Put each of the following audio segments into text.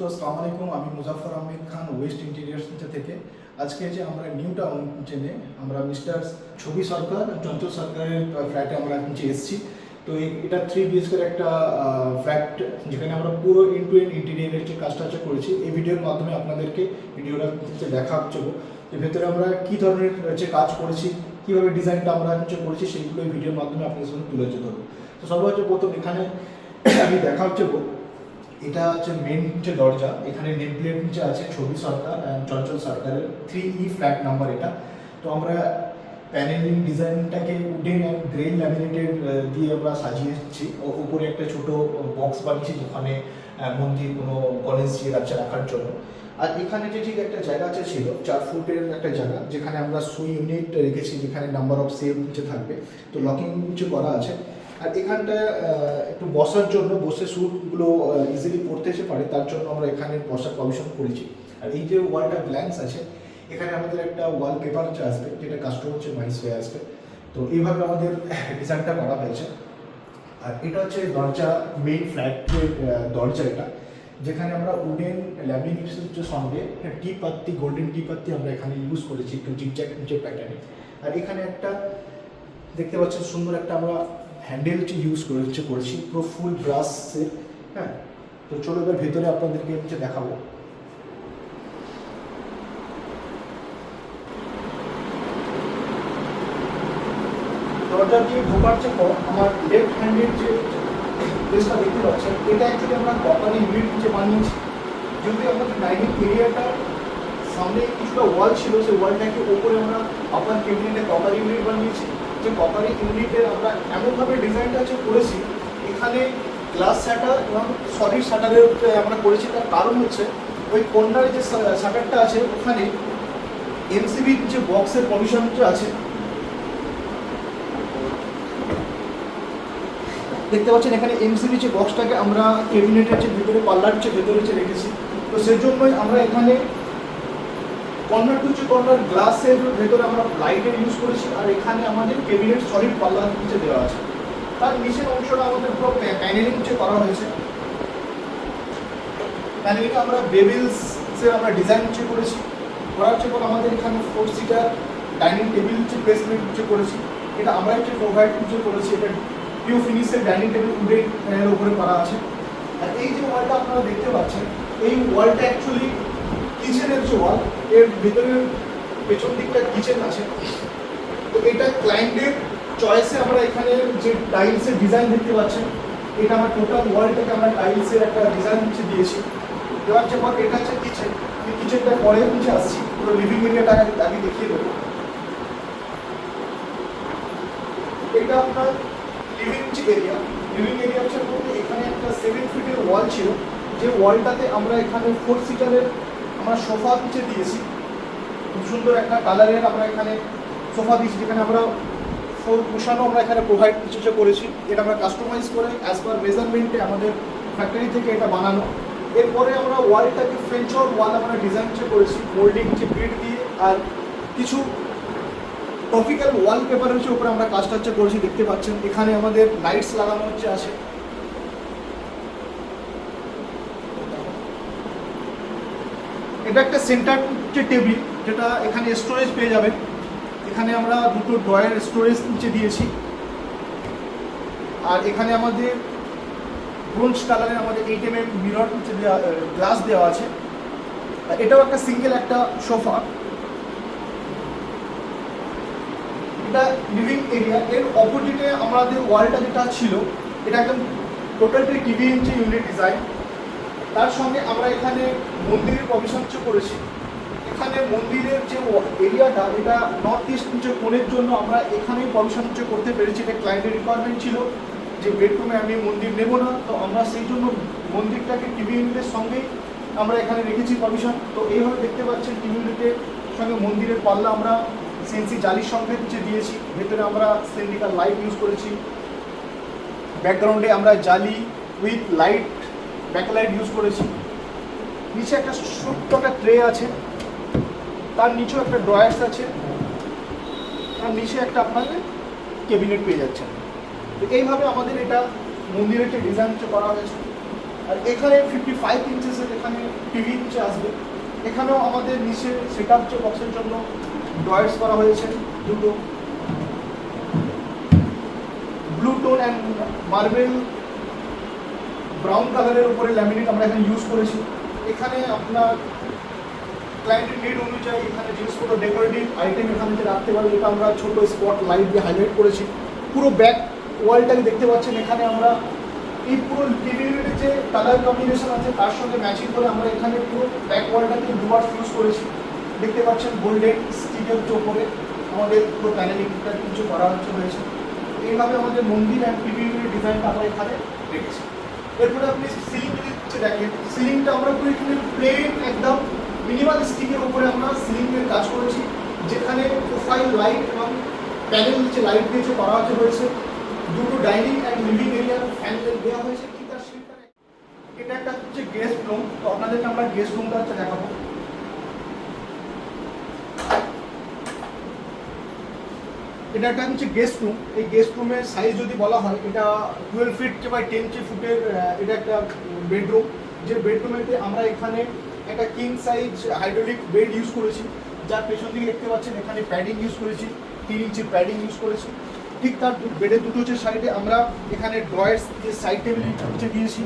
দোস্ত আসসালামু আলাইকুম। আমি মুজাফফর আহমেদ খান ওয়েস্ট ইন্টেরিয়ার থেকে। আজকে যে আমরা নিউ টাউন চেনে আমরা মিস্টার ছবি সরকার চঞ্চল সরকারের ফ্ল্যাটে আমরা নিচে এসেছি। তো এটা 3 BHK একটা ফ্ল্যাট, যেখানে আমরা পুরো এন্ড টু এন্ড ইন্টেরিয়ারের যে কাজটা করেছি। এই ভিডিওর মাধ্যমে আপনাদেরকে ভিডিওটা দেখা হচ্ছে যে ভেতরে আমরা কী ধরনের যে কাজ করেছি, কীভাবে ডিজাইনটা আমরা করেছি, সেইগুলো এই ভিডিওর মাধ্যমে আপনাদের সামনে তুলে ধরবো। তো সর্বোচ্চ প্রথম এখানে আমি দেখা হচ্ছে এটা হচ্ছে মেন যে দরজা। এখানে নেম প্লেট নিচে আছে ছবি সরকার অ্যান্ড চঞ্চল সরকারের 3E ফ্ল্যাট নাম্বার এটা। তো আমরা প্যানেলিং ডিজাইনটাকে উডেন অ্যান্ড গ্রেন ল্যামিনেটেড দিয়ে আমরা সাজিয়েছি। উপরে একটা ছোট বক্স বানিয়েছি যেখানে মন্দির কোনো গণেশ দিয়ে রাখার জন্য। আর এখানে যে ঠিক একটা জায়গা আছে ছিল 4 ফুটের একটা জায়গা, যেখানে আমরা সুই ইউনিট রেখেছি, যেখানে নাম্বার অফ সেল নিচে থাকবে। তো লকিং নিচে করা আছে। আর এখানটা একটু বসার জন্য বসে শ্যুটগুলো ইজিলি পড়তে এসে পারে, তার জন্য আমরা এখানে বসার প্রভিশন করেছি। আর এই যে ওয়ালটা ব্ল্যাঙ্কস আছে, এখানে আমাদের একটা ওয়াল পেপার আসবে, যেটা কাস্টমার হচ্ছে মাইস হয়ে আসবে। তো এইভাবে আমাদের ডিজাইনটা করা হয়েছে। আর এটা হচ্ছে দরজা, মেইন ফ্ল্যাটের দরজা এটা, যেখানে আমরা উডেন ল্যামিনেশনের সঙ্গে টি পাত্তি, গোল্ডেন টি পাত্তি আমরা এখানে ইউজ করেছি একটু জিগজ্যাগ নিচে প্যাটার্নে। আর এখানে একটা দেখতে পাচ্ছেন সুন্দর একটা আমরা হ্যান্ডেলটি ইউজ করেছি পুরো ফুল ব্রাশে। হ্যাঁ, তো চলো এবার ভেতরে আপনাদেরকে হচ্ছে দেখাবো। দরজা দিয়ে ঢোকার পর আমার লেফট হ্যান্ডের যে প্লেসটা দেখতে পাচ্ছেন, এটা অ্যাকচুয়ালি আমরা কপারি ইউনিট নিচে বানিয়েছি। যদি আমাদের ডাইনিং এরিয়াটা সামনে কিছুটা ওয়াল ছিল, সেই ওয়ালটাকে ওপরে আমরা আপার ক্যাবিনেটে কপারি ইউনিট বানিয়েছি। যে কপারি ইউনিটের আমরা এমনভাবে ডিজাইনটা করেছি, এখানে গ্লাস শাটার এবং সলিড শাটারের আমরা করেছি। তার কারণ হচ্ছে ওই কর্নারে যে শাটারটা আছে, ওখানে এমসিবি যে বক্সের প্রভিশনটা আছে দেখতে পাচ্ছেন, এখানে এমসিবি যে বক্সটাকে আমরা ক্যাবিনেটের যে ভিতরে পাল্লার ভেতরে রেখেছি। তো সেই জন্যই আমরা এখানে কর্নার টু কর্নার গ্লাসের ভেতরে আমরা লাইটের ইউজ করেছি। আর এখানে আমাদের ক্যাবিনেট সলিড পাল্লার নিচে দেওয়া আছে। তার নিচের অংশটা আমাদের পুরো প্যানেলিং করা হয়েছে। প্যানেলিংয়ে আমরা বেবিলসের আমরা ডিজাইন করেছি। করার পর আমাদের এখানে 4 সিটার ডাইনিং টেবিল প্লেসমেন্ট করেছি। এটা আমরা প্রোভাইড করেছি। এটা পিও ফিনিশের ডাইনিং টেবিল উডেন উপরে করা আছে। আর এই যে ওয়ালটা আপনারা দেখতে পাচ্ছেন, এই ওয়ালটা অ্যাকচুয়ালি কিচেনের যে ওয়াল, এর ভিতরে পেছন দিকটা কিচেন আছে। তো এটা ক্লায়েন্টের চয়েসে আমরা এখানে যে টাইলসের ডিজাইন দেখতে পাচ্ছেন, এটা আমার টোটাল ওয়ালটাকে আমরা টাইলসের একটা ডিজাইন দিয়েছি। দেওয়ার পর এটা হচ্ছে কিচেন। এই কিচেনটা পরে নিচে আসছি, পুরো লিভিং এরিয়াটা আগে দেখিয়ে দেবো। এটা আপনার লিভিং এরিয়া। লিভিং এরিয়া হচ্ছে এখানে একটা 7 ফিটের ওয়াল ছিল, যে ওয়ালটাতে আমরা এখানে 4 সিটারের আমরা সোফা নিচে দিয়েছি। খুব সুন্দর একটা কালারের আমরা এখানে সোফা দিয়েছি, যেখানে আমরা 4 কুশানও আমরা এখানে প্রোভাইড করেছি। এটা আমরা কাস্টমাইজ করে অ্যাজ পার মেজারমেন্টে আমাদের ফ্যাক্টরি থেকে এটা বানানো। এরপরে আমরা ওয়ালটাকে ফ্রেঞ্চ ওয়াল আমরা ডিজাইন করেছি মোল্ডিং বিট দিয়ে। আর কিছু টপিক্যাল ওয়াল পেপার উপরে আমরা কাজটা করেছি, দেখতে পাচ্ছেন। এখানে আমাদের লাইটস লাগানো আছে। এটা একটা সেন্টার টেবিল, যেটা এখানে স্টোরেজ পেয়ে যাবেন। এখানে আমরা দুটো ড্রয়ার স্টোরেজ নিচে দিয়েছি। আর এখানে আমাদের ব্রোঞ্জ কালারের আমাদের 8mm মিরর নিচে গ্লাস দেওয়া আছে। এটাও একটা সিঙ্গেল একটা সোফা। এটা লিভিং এরিয়া। এর অপোজিটে আমাদের ওয়ালটা যেটা ছিল, এটা একদম টোটালটি টিভি ইউনিট ডিজাইন। তার সঙ্গে আমরা এখানে মন্দিরের প্রভিশন করেছি। এখানে মন্দিরের যে এরিয়াটা, এটা নর্থ ইস্ট কোণের জন্য আমরা এখানেই প্রভিশন করতে পেরেছি। এটা ক্লায়েন্টের রিকোয়ারমেন্ট ছিল যে বেডরুমে আমি মন্দির নেব না, তো আমরা সেই জন্য মন্দিরটাকে টিভি ইউনিটের সঙ্গেই আমরা এখানে রেখেছি প্রভিশন। তো এইভাবে দেখতে পাচ্ছেন টিভি ইউনিটের সঙ্গে মন্দিরের পাল্লা আমরা সিএনসি জালির সঙ্গে দিয়েছি। ভেতরে আমরা সিলিন্ড্রিক্যাল লাইট ইউজ করেছি। ব্যাকগ্রাউন্ডে আমরা জালি উইথ লাইট ব্যাকলাইট ইউজ করেছি। নিচে একটা ছোট্ট একটা ট্রে আছে, তার নিচেও একটা ড্রয়ার্স আছে, তার নিচে একটা আপনাদের ক্যাবিনেট পেয়ে যাচ্ছেন। তো এইভাবে আমাদের এটা মন্দিরের যে ডিজাইন করা হয়েছে। আর এখানে 55 ইঞ্চেসের এখানে টিভি নিচে আসবে। এখানেও আমাদের নিচে সেট আপ বক্সের জন্য ডয়ার্স করা হয়েছে দুটো blue tone and marble brown কালারের উপরে ল্যামিনেট আমরা এখানে ইউজ করেছি। এখানে আপনার ক্লায়েন্টের নিড অনুযায়ী এখানে জিনিসপত্র ডেকোরেটিভ আইটেম এখানে যে রাখতে পারবে, এটা আমরা ছোট স্পট লাইট দিয়ে হাইলাইট করেছি। পুরো ব্যাক ওয়ালটাকে দেখতে পাচ্ছেন, এখানে আমরা এই পুরো টিভি ইউনিটের যে কালার কম্বিনেশন আছে তার সঙ্গে ম্যাচিং করে আমরা এখানে পুরো ব্যাক ওয়ালটাকে ডুয়ার্স ইউজ করেছি। দেখতে পাচ্ছেন গোল্ডেন স্টিকের উপরে আমাদের পুরো প্যানেলিংটা কিছু করা হয়েছে। এইভাবে আমাদের মন্দির অ্যান্ড টিভি ইউনিটের ডিজাইনটা আমরা এখানে রেখেছি। এরপরে আপনি সিলিং যদি দেখেন, সিলিংটা আমরা পুরো এখানে প্লেন একদম মিনিমাল স্টিকের উপরে আমরা সিলিংয়ের কাজ করেছি, যেখানে প্রোফাইল লাইট এবং প্যানেল যে লাইট দিয়ে করা হয়েছে। দুটো ডাইনিং অ্যান্ড লিভিং এরিয়ার ফ্যান দেওয়া হয়েছে। ঠিক তার সেখানে এটা একটা হচ্ছে গেস্ট রুম, তো আপনাদেরকে আমরা গেস্ট রুমটা হচ্ছে দেখাবো। এটা একটা হচ্ছে গেস্ট রুম। এই গেস্ট রুমের সাইজ যদি বলা হয়, এটা 12 ফিট বাই 10 ফুটের এটা একটা বেডরুম। যে বেডরুমেতে আমরা এখানে একটা king size hydraulic bed use করেছি, যার পেছন দিকে দেখতে পাচ্ছেন এখানে প্যাডিং ইউজ করেছি, 3 ইঞ্চির প্যাডিং ইউজ করেছি। ঠিক তার বেডের দুটো হচ্ছে সাইডে আমরা এখানে ড্রয়ার্স যে সাইড টেবিল হচ্ছে দিয়েছি।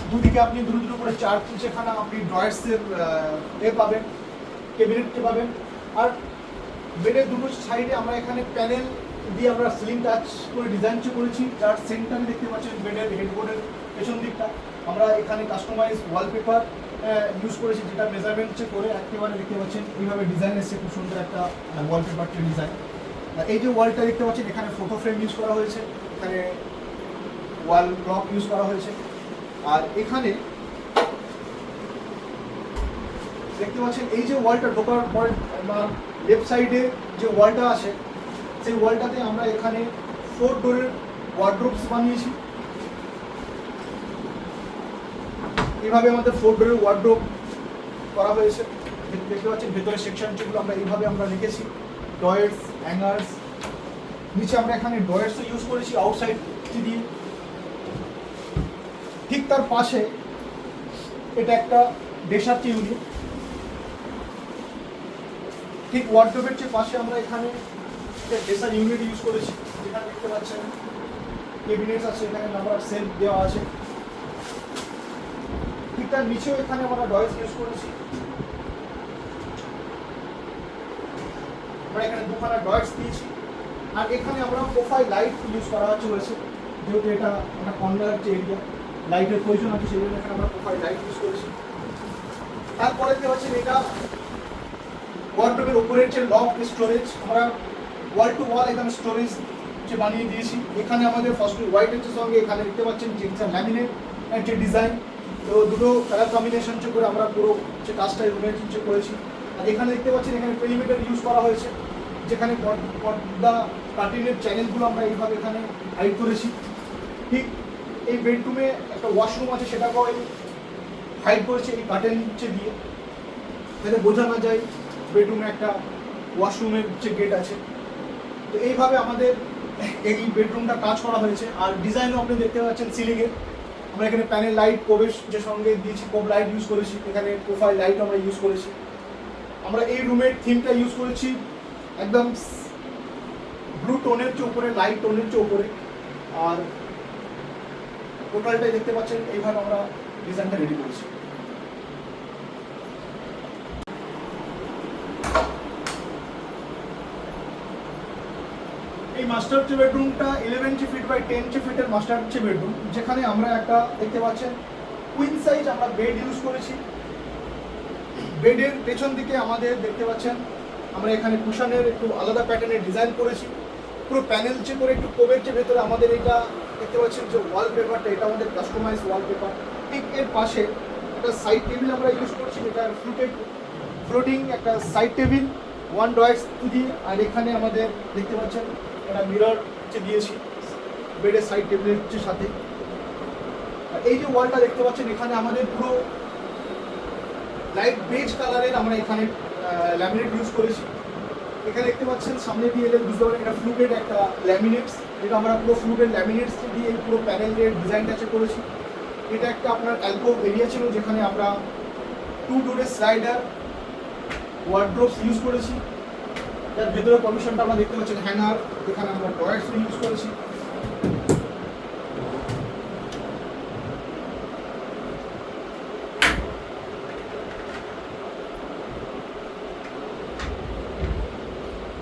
দুদিকে আপনি দুটো করে 4 ইঞ্চিখানা আপনি ড্রয়ার্সের পাবেন, ক্যাবিনেটকে পাবেন। আর বেডের দুটো সাইডে আমরা এখানে প্যানেল দিয়ে আমরা সিলিং টাচ করে ডিজাইন করেছি, যার সেন্টারে দেখতে পাচ্ছেন বেডের হেডবোর্ডের পেছন দিকটা আমরা এখানে কাস্টমাইজ ওয়ালপেপার ইউজ করেছি, যেটা মেজারমেন্ট করে একেবারে দেখতে পাচ্ছেন এইভাবে ডিজাইন এসছে, খুব সুন্দর একটা ওয়ালপেপারটি ডিজাইন। এই যে ওয়ালটা দেখতে পাচ্ছেন এখানে ফটো ফ্রেম ইউজ করা হয়েছে, এখানে ওয়াল ক্লক ইউজ করা হয়েছে। আর এখানে দেখতে পাচ্ছেন এই যে ওয়ালটা ঢোকার পরে লেফট সাইডে যে ওয়ালটা আছে, সেই ওয়ালটাতে আমরা এখানে 4 ডোরের ওয়ার্ড্রোবস বানিয়েছি। এইভাবে আমাদের 4 ডোরের ওয়ার্ড্রোব করা হয়েছে। দেখতে পাচ্ছেন ভেতরের সেকশন যেগুলো আমরা এইভাবে আমরা রেখেছি, ডয়ার্স, হ্যাঙ্গার্স। নিচে আমরা এখানে ডয়ার্সও ইউজ করেছি আউটসাইড দিয়ে। ঠিক তার পাশে এটা একটা ডেসার ইউনিট। ঠিক ওয়ার্ডরোবের যে পাশে আমরা এখানে একটা ডেসার ইউনিট ইউজ করেছি, যেখানে দেখতে পাচ্ছেন ক্যাবিনেটস আছে, এখানে নাম্বার অফ সেলফ দেওয়া আছে। ঠিক তার নিচেও এখানে আমরা ডয়ার্স ইউজ করেছি। আমরা এখানে দুখানা ডয়ার্স দিয়েছি। আর এখানে আমরা প্রোফাইল লাইট ইউজ করা হয়েছে, যেহেতু এটা একটা কর্নার যে এরিয়া, লাইটের প্রয়োজন আছে, সেই জন্য এখানে আমরা প্রোফাইল লাইট ইউজ করেছি। তারপরে দেখতে পাচ্ছেন এটা ওয়ার্ডরোবের উপরের যে লক স্টোরেজ, আমরা ওয়াল টু ওয়াল একদম স্টোরেজ যে বানিয়ে দিয়েছি। এখানে আমাদের ফার্স্ট হোয়াইটের সঙ্গে এখানে দেখতে পাচ্ছেন যে ল্যামিনেট যে ডিজাইন, তো দুটো কালার কম্বিনেশন করে আমরা পুরো যে কাজটা রুমের করেছি। আর এখানে দেখতে পাচ্ছেন এখানে পেরিমিটার ইউজ করা হয়েছে, যেখানে পর্দা কার্টেনের চ্যানেলগুলো আমরা এইভাবে এখানে হাইড করেছি। ঠিক এই বেডরুমে একটা ওয়াশরুম আছে, সেটাকেও হাইড করেছে এই কার্টেন দিয়ে, যাতে বোঝা না যায় বেডরুমে একটা ওয়াশরুমের যে গেট আছে। তো এইভাবে আমাদের এই বেডরুমটা কাজ করা হয়েছে। আর ডিজাইনও আপনি দেখতে পাচ্ছেন সিলিংয়ের, আমরা এখানে প্যানেল লাইট প্রবেশ যে সঙ্গে দিয়েছি, কোব লাইট ইউজ করেছি, এখানে প্রোফাইল লাইট আমরা ইউজ করেছি। আমরা এই রুমের থিমটা ইউজ করেছি একদম ব্লু টোনের যে উপরে, লাইট টোনের যে উপরে। আর টোটালটাই দেখতে পাচ্ছেন এইভাবে আমরা ডিজাইনটা রেডি করেছি। এই মাস্টার বেডরুমটা 11 ফিট বাই 10 ফিটের মাস্টার বেডরুম, যেখানে আমরা একটা দেখতে পাচ্ছেন কুইন সাইজ আমরা বেড ইউজ করেছি। বেডের পেছন দিকে আমাদের দেখতে পাচ্ছেন আমরা এখানে কুশনের একটু আলাদা প্যাটার্নের ডিজাইন করেছি, পুরো প্যানেল করে একটু কোবের ভেতরে আমাদের এটা দেখতে পাচ্ছেন যে ওয়ালপেপারটা, এটা আমাদের কাস্টমাইজ ওয়ালপেপার। ঠিক এর পাশে একটা সাইড টেবিল আমরা ইউজ করছি, এটা ফ্লোটিং একটা সাইড টেবিল, 1 ডয়ার্স দিয়ে। আর এখানে আমাদের দেখতে পাচ্ছেন একটা মিরর দিয়েছি বেডের সাইড টেবিলের সাথে। আর এই যে ওয়ালটা দেখতে পাচ্ছেন, এখানে আমাদের পুরো লাইট বেজ কালারের আমরা এখানে ল্যামিনেট ইউজ করেছি। এখানে দেখতে পাচ্ছেন সামনে দিয়ে এলে বুঝতে পারেন এটা ফ্লুকেড একটা ল্যামিনেটস, এটা আমরা পুরো ফ্লুটের ল্যামিনেটস দিয়ে এই পুরো প্যানেলের ডিজাইনটা করেছি। এটা একটা আপনার অ্যালকোভ এরিয়া ছিল যেখানে আমরা 2 ডোরের স্লাইডার ওয়ার্ড্রোবস ইউজ করেছি। তার ভেতরে প্রভিশনটা আমরা দেখতে পাচ্ছেন হ্যাঙ্গার, এখানে আমরা ডয়ার্স ইউজ করেছি।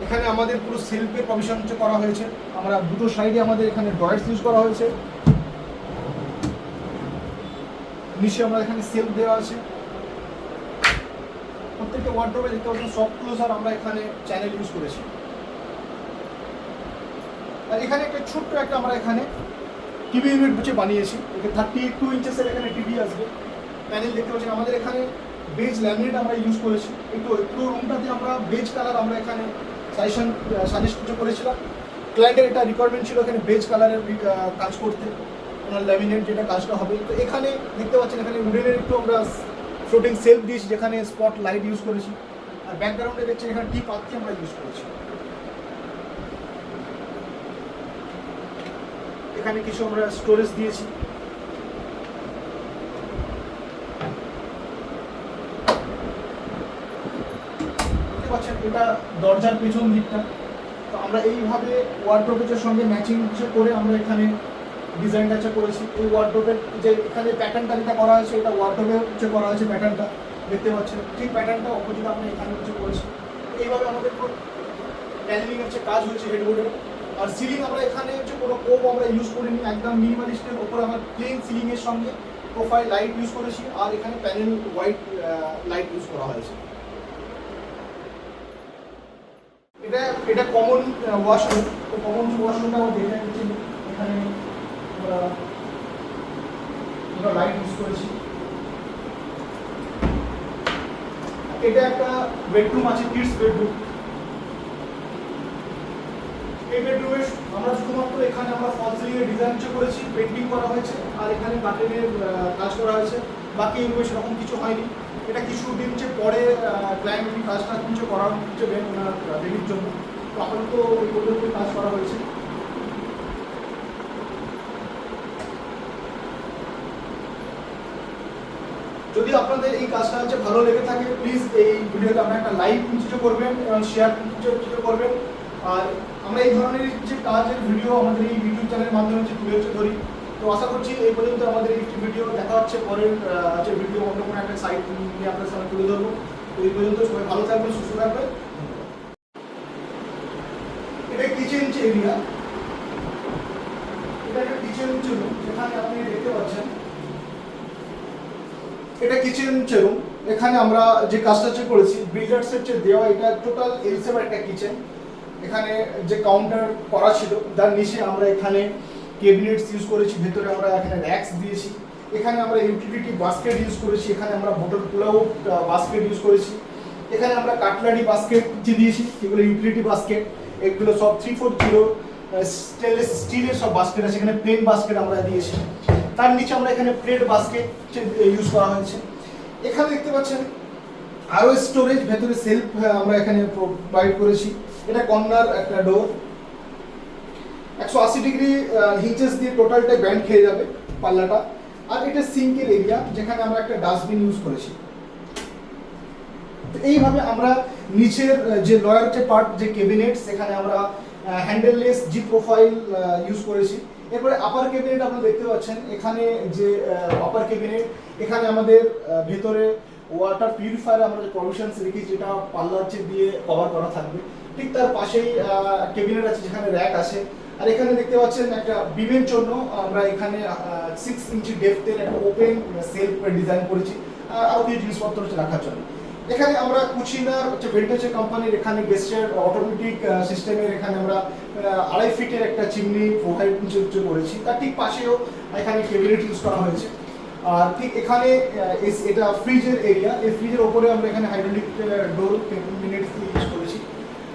এখানে আমাদের পুরো সেলফের প্রভিশন করা হয়েছে। আমরা দুটো সাইডে আমাদের এখানে ডয়ার্স ইউজ করা হয়েছে। নিচে আমরা এখানে সেলফ দেওয়া আছে। প্রত্যেকটা ওয়ার্ডরোবে দেখতে পাচ্ছেন সফট ক্লোজার আমরা এখানে চ্যানেল ইউজ করেছি। আর এখানে একটা ছোট্ট একটা আমরা এখানে টিভি ইউনিট বুঝে বানিয়েছি। এটা 32 ইঞ্চেসের এখানে টিভি আসবে। প্যানেল দেখতে পাচ্ছেন আমাদের এখানে বেজ ল্যামিনেট আমরা ইউজ করেছি। পুরো রুমটাতে আমরা বেজ কালার আমরা এখানে সাজেস্ট করেছিলাম। ক্লায়েন্টের এটা রিকোয়ারমেন্ট ছিল এখানে বেজ কালারের কাজ করতে, ওনার ল্যামিনেট যেটা কাজটা হবে। তো এখানে দেখতে পাচ্ছেন এখানে উডেনের একটু আমরা ফ্লোটিং সেলফ দিয়েছি যেখানে স্পট লাইট ইউজ করেছি। আর ব্যাকগ্রাউন্ডে দেখছেন এখানে টি পাত্তি আমরা ইউজ করেছি। এখানে কিছু আমরা স্টোরেজ দিয়েছি। দেখতে পাচ্ছেন এটা দরজার পেছন দিকটা। তো আমরা এইভাবে ওয়ার্ডরোবের সঙ্গে ম্যাচিং করে আমরা এখানে ডিজাইনটা করেছি। এই ওয়ার্ডরোবের যে এখানে প্যাটার্নটা যেটা করা হয়েছে এটা ওয়ার্ডরোবে করা হয়েছে। প্যাটার্নটা দেখতে পাচ্ছেন ঠিক প্যাটার্নটা অপোজিট আমরা এখানে করেছি। এইভাবে আমাদের পুরো প্যানেলিং কাজ হয়েছে হেডবোর্ডে। আর সিলিং আমরা এখানে কোনো কোপ আমরা ইউজ করিনি, একদম মিনিমালিস্টের ওপরে আমরা প্লেন সিলিংয়ের সঙ্গে প্রোফাইল লাইট ইউজ করেছি। আর এখানে প্যানেল হোয়াইট লাইট ইউজ করা হয়েছে। এটা কমন ওয়াশরুম। তো কমন ওয়াশরুমটা আমরা দেখে নিচ্ছি। এখানে আমরা লাইট ইউজ করেছি। এটা একটা বেডরুম আছে, কিডস বেডরুম। এই বেডরুমে আমরা শুধুমাত্র এখানে আমরা ফল সিলিং এর ডিজাইন করেছি, পেন্টিং করা হয়েছে আর এখানে কার্টেনের কাজ করা হয়েছে। বাকি রুমে সেরকম কিছু হয়নি। এটা কিছুদিন পরে ক্লায়েন্ট এই কাজটা করা হচ্ছে ওনার বেবির জন্য। তো আপাতত ওই পর্যন্ত কাজ করা হয়েছে। যদি আপনাদের এই কাজটা ভালো লেগে থাকে প্লিজ এই ভিডিওতে আপনারা একটা লাইক করবেন এবং শেয়ার করবেন। আর আমরা এই ধরনের যে কাজের ভিডিও আমাদের এই ইউটিউব চ্যানেলের মাধ্যমে তুলে ধরি। তো আশা করছি এই পর্যন্ত আমাদের এই ভিডিও দেখা হচ্ছে। পরের যে ভিডিও অন্য কোনো একটা সাইট নিয়ে আপনাদের সামনে তুলে ধরবো। তো এই পর্যন্ত সবাই ভালো থাকবেন, সুস্থ থাকবেন। এটা কিচেন এরিয়া। এটা একটা কিচেন রুম যেখানে আপনি দেখতে পাচ্ছেন এটা কিচেন রুম। এখানে আমরা যে কাজটা করেছি বিল্ডার্সের দেওয়া, এটা টোটাল এল শেপের একটা কিচেন। এখানে যে কাউন্টার করা ছিল তার নিচে আমরা এখানে ক্যাবিনেটস ইউজ করেছি। ভেতরে আমরা এখানে র্যাক্স দিয়েছি। এখানে আমরা ইউটিলিটি বাস্কেট ইউজ করেছি। এখানে আমরা বোতল পোলাও বাস্কেট ইউজ করেছি। এখানে আমরা কাটলারি বাস্কেট দিয়েছি, এগুলো ইউটিলিটি বাস্কেট। এগুলো সব 340 স্টেনলেস স্টিলের সব বাস্কেট আছে। এখানে প্লেন বাস্কেট আমরা দিয়েছি। তার নিচে আমরা এখানে প্লেট বাস্কেট ইউজ করা হয়েছে। এখানে দেখতে পাচ্ছেন আরও স্টোরেজ, ভেতরে সেলফ আমরা এখানে প্রোভাইড করেছি। এটা কর্নার একটা ডোর, 180 ডিগ্রি হিঞ্চেস দিয়ে টোটালটা ব্যান্ড খেয়ে যাবে পাল্লাটা। আর এটা সিঙ্কের এরিয়া যেখানে আমরা একটা ডাস্টবিন ইউজ করেছি। এইভাবে আমরা নিচের যে লয়ার পার্ট যে ক্যাবিনেট সেখানে আমরা হ্যান্ডেললেস জি প্রোফাইল ইউজ করেছি। এরপরে আপার ক্যাবিনেট আপনারা দেখতে পাচ্ছেন। এখানে যে আপার ক্যাবিনেট এখানে আমাদের ভেতরে ওয়াটার পিউরিফায়ার আমরা যে প্রভিশনস রেখেছি যেটা পাল্লা দিয়ে কভার করা থাকবে। ঠিক তার পাশেই ক্যাবিনেট আছে যেখানে র্যাক আছে। আর এখানে দেখতে পাচ্ছেন একটা বিমের জন্য আমরা এখানে 6 ইঞ্চি ডেপথের একটা ওপেন সেলফ ডিজাইন করেছি আরও কিছু জিনিসপত্র রাখার জন্য। এখানে আমরা কুচিনার ভেন্টেজ কোম্পানির এখানে গেস্টের অটোমেটিক সিস্টেমের এখানে আমরা 2.5 ফিটের একটা চিমনি প্রোভাইড করেছি। তার ঠিক পাশেও এখানে ক্যাবিনেট ইউজ করা হয়েছে। আর ঠিক এখানে এটা ফ্রিজের এরিয়া। এই ফ্রিজের ওপরে আমরা এখানে হাইড্রোলিক ডোর ক্যাবিনেট ইউজ করেছি।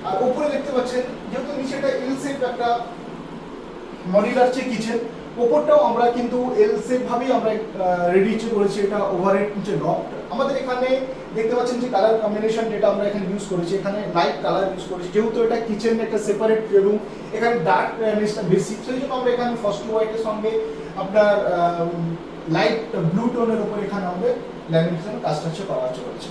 আর উপরে দেখতে পাচ্ছেন যেহেতু নিচেটা এল শেপ একটা মডিউলার কিচেন, ওপরটাও আমরা কিন্তু এল শেপ ভাবেই আমরা রেডি করেছি। এটা ওভারহেড লফট। আমাদের এখানে দেখতে পাচ্ছেন যে কালার কম্বিনেশন যেটা আমরা এখানে ইউজ করেছি, এখানে লাইট কালার ইউজ করেছি, যেহেতু এটা কিচেন একটা সেপারেট রুম, এখানে ডার্ক নেসটা বেশি, সেই জন্য আমরা এখানে ফস্টি হোয়াইটের সঙ্গে আপনার লাইট ব্লু টোনের উপর এখানে আমাদের ল্যামিনেশন কাজটা করা হচ্ছে।